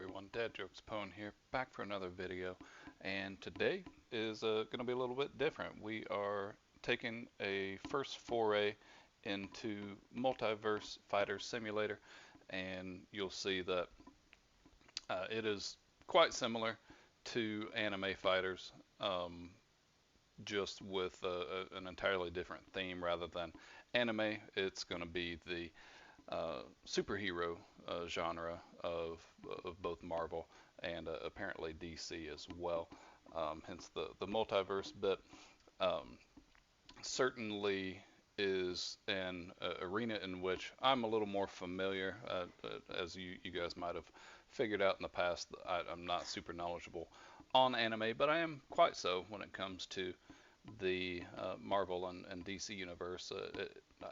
everyone, Dad Jokes Pwn here, back for another video, and today is going to be a little bit different. We are taking a first foray into Multiverse Fighter Simulator, and you'll see that it is quite similar to anime fighters, just with an entirely different theme. Rather than anime, it's going to be the superhero genre of both Marvel and apparently DC as well. Hence the multiverse bit. Um, Certainly is an arena in which I'm a little more familiar. As you guys might have figured out in the past, I'm not super knowledgeable on anime, but I am quite so when it comes to the Marvel and DC universe.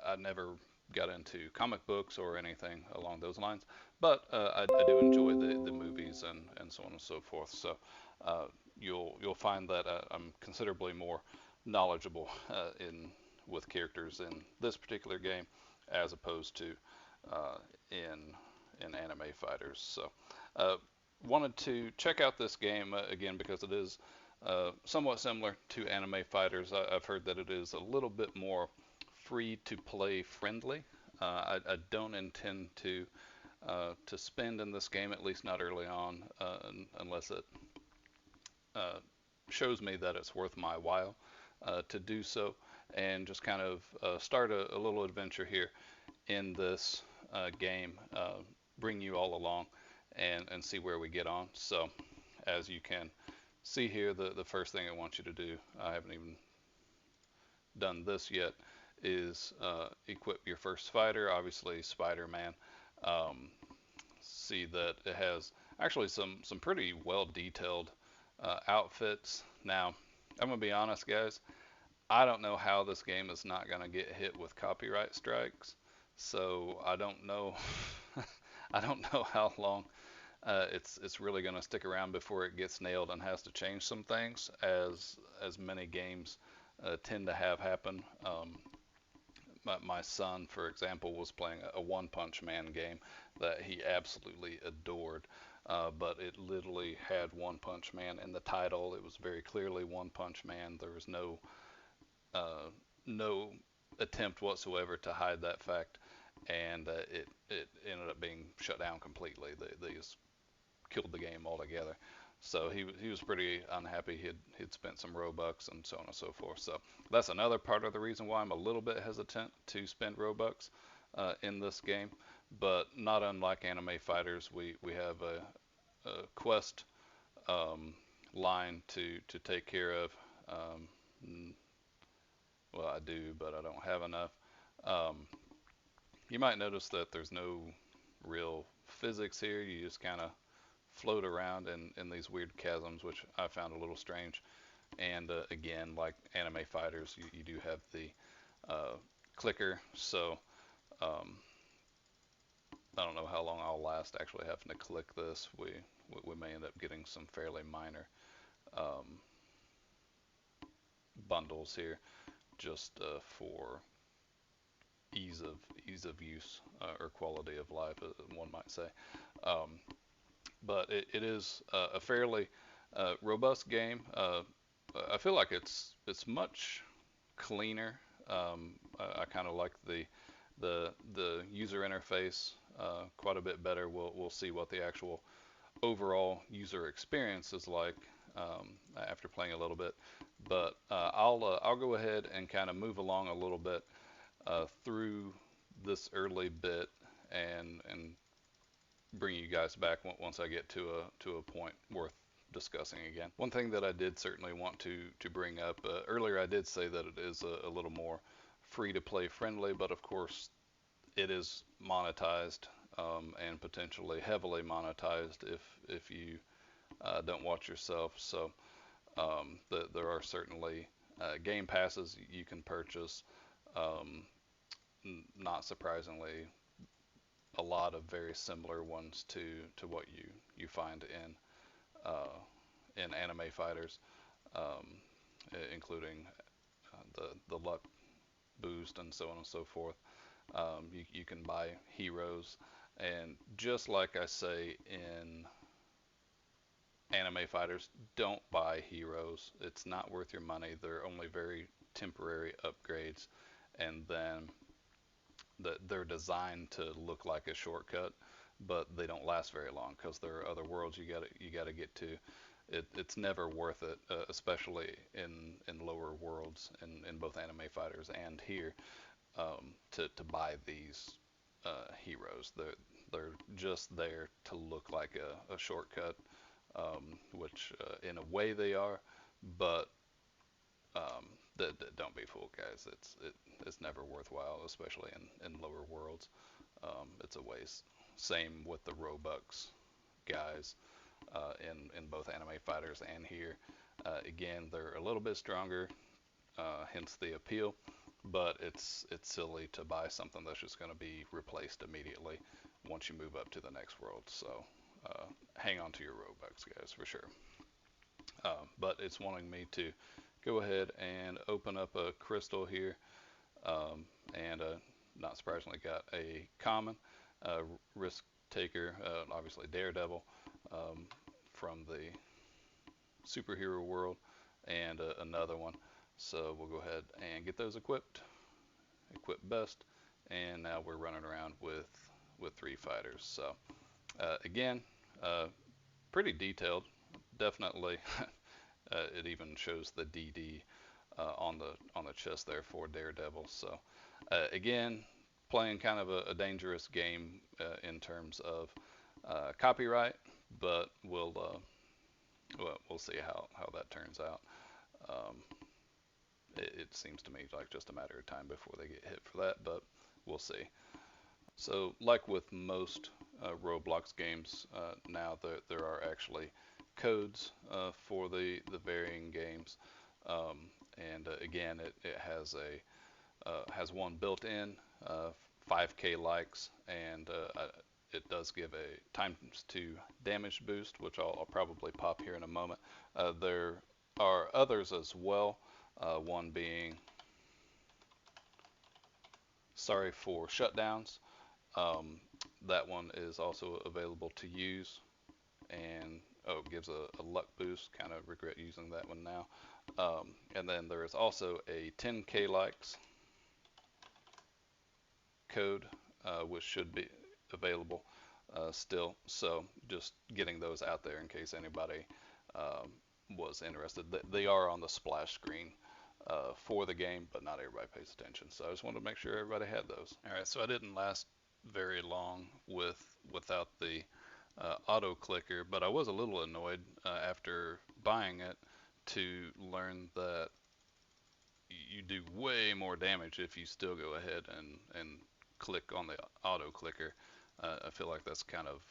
I never got into comic books or anything along those lines, but I do enjoy the movies and so on and so forth. So uh, you'll find that I'm considerably more knowledgeable in with characters in this particular game as opposed to uh, in anime fighters. So uh, wanted to check out this game again because it is somewhat similar to anime fighters. I've heard that it is a little bit more free to play friendly. I don't intend to spend in this game, at least not early on, unless it uh, shows me that it's worth my while to do so, and just kind of start a little adventure here in this game, bring you all along and see where we get on. So as you can see here, the first thing I want you to do, I haven't even done this yet, is equip your first fighter, obviously Spider-Man. Um, See that it has actually some pretty well detailed outfits. Now, I'm gonna be honest, guys. I don't know how this game is not gonna get hit with copyright strikes. So I don't know. I don't know how long it's really going to stick around before it gets nailed and has to change some things, as many games tend to have happen. My son, for example, was playing a One Punch Man game that he absolutely adored, but it literally had One Punch Man in the title. It was very clearly One Punch Man. There was uh, no attempt whatsoever to hide that fact, and it ended up being shut down completely. They just killed the game altogether. So he was pretty unhappy. He'd spent some Robux and so on and so forth. So that's another part of the reason why I'm a little bit hesitant to spend Robux in this game. But not unlike anime fighters, we have a quest um, line to take care of. Um, well, I do, but I don't have enough. Um, you might notice that there's no real physics here. You just kind of float around in these weird chasms, which I found a little strange. And again, like anime fighters, you do have the clicker. So um, I don't know how long I'll last actually having to click this. We may end up getting some fairly minor um, bundles here, just for ease of use or quality of life, one might say. Um, but it is a fairly robust game. I feel like it's much cleaner. I kind of like the user interface quite a bit better. We'll see what the actual overall user experience is like after playing a little bit. But I'll go ahead and kind of move along a little bit through this early bit and bring you guys back once I get to a point worth discussing again. One thing that I did certainly want to bring up earlier, I did say that it is a little more free to play friendly, but of course it is monetized and potentially heavily monetized if you don't watch yourself. So there are certainly game passes you can purchase. Um, Not surprisingly, a lot of very similar ones to what you find in anime fighters, um, including the luck boost and so on and so forth. You can buy heroes, and just like I say in anime fighters, don't buy heroes. It's not worth your money. They're only very temporary upgrades, and then they're designed to look like a shortcut, but they don't last very long because there are other worlds you got to get to. It's never worth it, especially in lower worlds in both anime fighters and here, to buy these heroes. They're just there to look like a shortcut, which in a way they are, but don't be fooled, guys. It's never worthwhile, especially in lower worlds. It's a waste. Same with the Robux guys in both anime fighters and here. Again, they're a little bit stronger, hence the appeal. But it's silly to buy something that's just going to be replaced immediately once you move up to the next world. So hang on to your Robux, guys, for sure. But it's wanting me to go ahead and open up a crystal here, and not surprisingly got a common risk taker, obviously Daredevil, um, from the superhero world, and another one. So we'll go ahead and get those equip best, and now we're running around with three fighters. So again, uh, pretty detailed, definitely. It even shows the DD on the chest there for Daredevil. So again, playing kind of a dangerous game in terms of copyright, but we'll see how that turns out. Um, it seems to me like just a matter of time before they get hit for that, but we'll see. So, like with most Roblox games, now there are actually codes for the varying games, um, and again, it has one built in, 5K likes, and it does give a times 2 damage boost, which I'll probably pop here in a moment. There are others as well, one being sorry for shutdowns. Um, that one is also available to use, and oh, it gives a luck boost. Kind of regret using that one now. And then there is also a 10K likes code, which should be available still. So just getting those out there in case anybody um, was interested. They are on the splash screen for the game, but not everybody pays attention. So I just wanted to make sure everybody had those. All right, so I didn't last very long without the auto clicker, but I was a little annoyed after buying it to learn that you do way more damage if you still go ahead and click on the auto clicker. I feel like that's kind of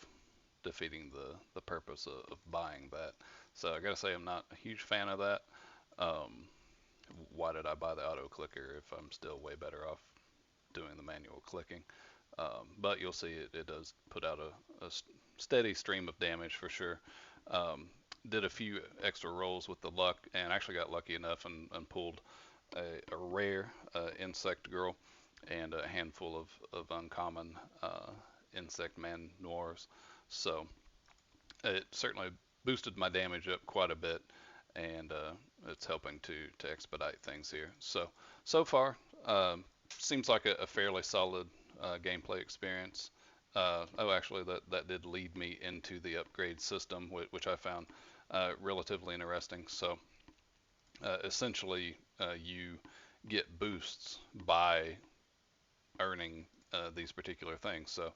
defeating the purpose of buying that. So I gotta say I'm not a huge fan of that. Um, why did I buy the auto clicker if I'm still way better off doing the manual clicking? But you'll see it does put out a steady stream of damage for sure. Um, did a few extra rolls with the luck and actually got lucky enough and pulled a rare insect girl and a handful of uncommon insect man noirs. So it certainly boosted my damage up quite a bit, and it's helping to expedite things here. So far, seems like a fairly solid gameplay experience. Oh, actually, that did lead me into the upgrade system, which I found relatively interesting. So essentially, you get boosts by earning these particular things. So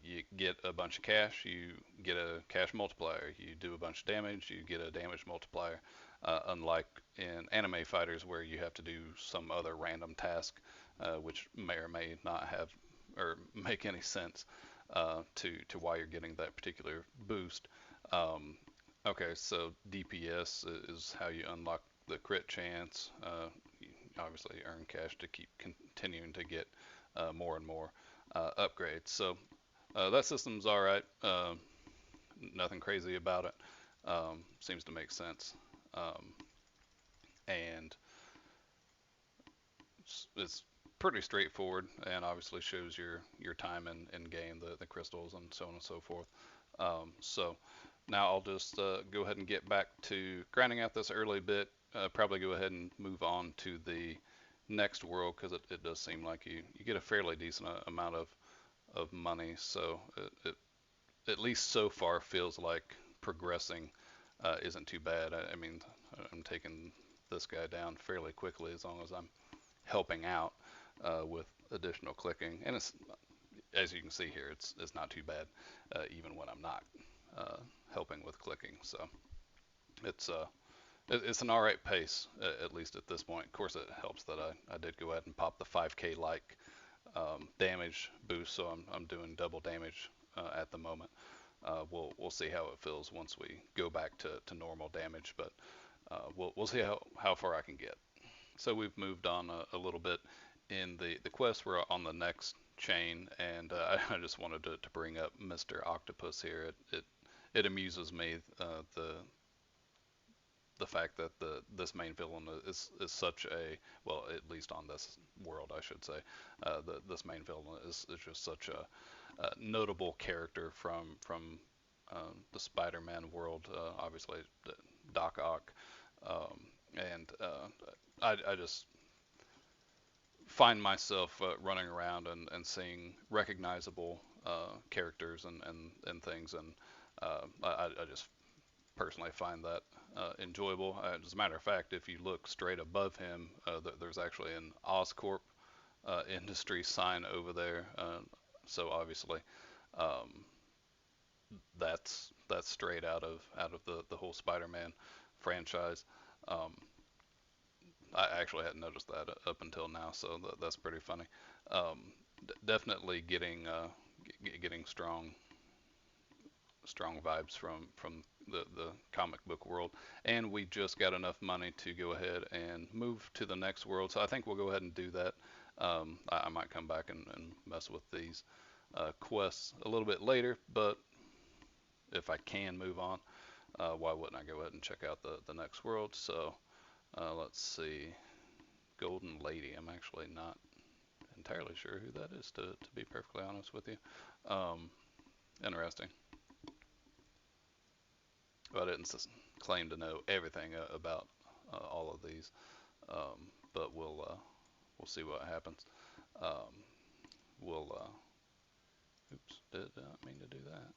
you get a bunch of cash, you get a cash multiplier. You do a bunch of damage, you get a damage multiplier. Unlike in anime fighters where you have to do some other random task, which may or may not have or make any sense to why you're getting that particular boost. Okay, so DPS is how you unlock the crit chance. You obviously earn cash to keep continuing to get more and more upgrades. So that system's all right. Nothing crazy about it. Seems to make sense. Um, and it's pretty straightforward, and obviously shows your time in game, the crystals and so on and so forth. So now I'll just go ahead and get back to grinding out this early bit. Probably go ahead and move on to the next world because it does seem like you get a fairly decent amount of money. So at least so far feels like progressing isn't too bad. I mean, I'm taking this guy down fairly quickly as long as I'm helping out with additional clicking. And it's, as you can see here, it's not too bad even when I'm not uh, helping with clicking. So it's it's an all right pace at least at this point. Of course, it helps that I did go ahead and pop the 5K like damage boost, so I'm doing double damage at the moment. We'll see how it feels once we go back to normal damage, but we'll see how far I can get. So we've moved on a little bit in the quest. We're on the next chain, and I just wanted to bring up Mr. Octopus here. It amuses me the fact that this main villain is such a, well, at least on this world I should say, this main villain is just such a notable character from the Spider-Man world. Obviously, Doc Ock, and I just find myself running around and seeing recognizable characters and things, and I just personally find that enjoyable. As a matter of fact, if you look straight above him, there's actually an Oscorp industry sign over there. So obviously, um, that's straight out of the whole Spider-Man franchise. Um, I actually hadn't noticed that up until now, so that's pretty funny. Definitely getting strong vibes from the comic book world, and we just got enough money to go ahead and move to the next world. So I think we'll go ahead and do that. I might come back and mess with these quests a little bit later, but if I can move on, why wouldn't I go ahead and check out the next world? So let's see, Golden Lady. I'm actually not entirely sure who that is, to be perfectly honest with you. Um, Interesting. But I didn't claim to know everything about all of these, but we'll see what happens. Um, we'll oops, did not mean to do that.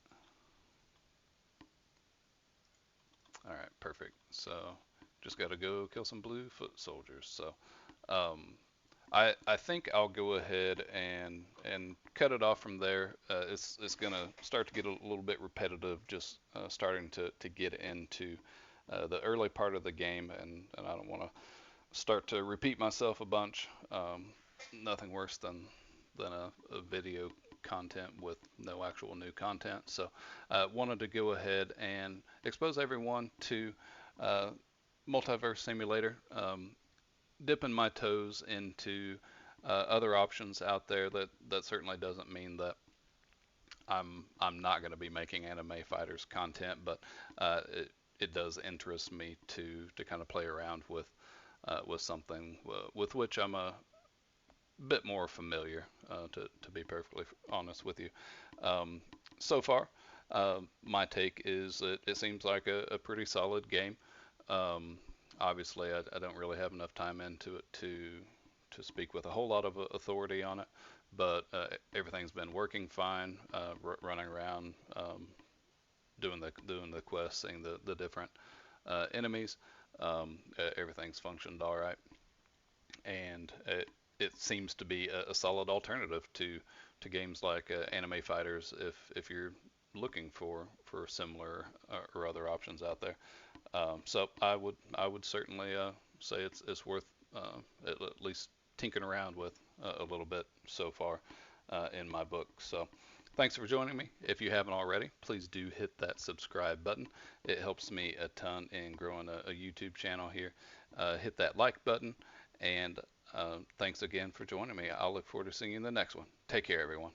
All right, perfect. So just got to go kill some blue foot soldiers. So um, I think I'll go ahead and cut it off from there. It's gonna start to get a little bit repetitive, just starting to get into the early part of the game, and I don't want to start to repeat myself a bunch. Nothing worse than a video content with no actual new content. So wanted to go ahead and expose everyone to uh, Multiverse Simulator. Dipping my toes into other options out there. That certainly doesn't mean that I'm not going to be making anime fighters content, but it does interest me to kind of play around with something with which I'm a bit more familiar, to be perfectly honest with you. Um, so far, my take is that it seems like a pretty solid game. Um, Obviously, I don't really have enough time into it to speak with a whole lot of authority on it, but everything's been working fine. Running around, doing the quests, seeing the different enemies. Everything's functioned all right, and it seems to be a solid alternative to games like Anime Fighters if you're looking for similar or other options out there. So I would certainly say it's worth at least tinkering around with a little bit so far in my book. So thanks for joining me. If you haven't already, please do hit that subscribe button. It helps me a ton in growing a YouTube channel here. Hit that like button, and thanks again for joining me. I'll look forward to seeing you in the next one. Take care, everyone.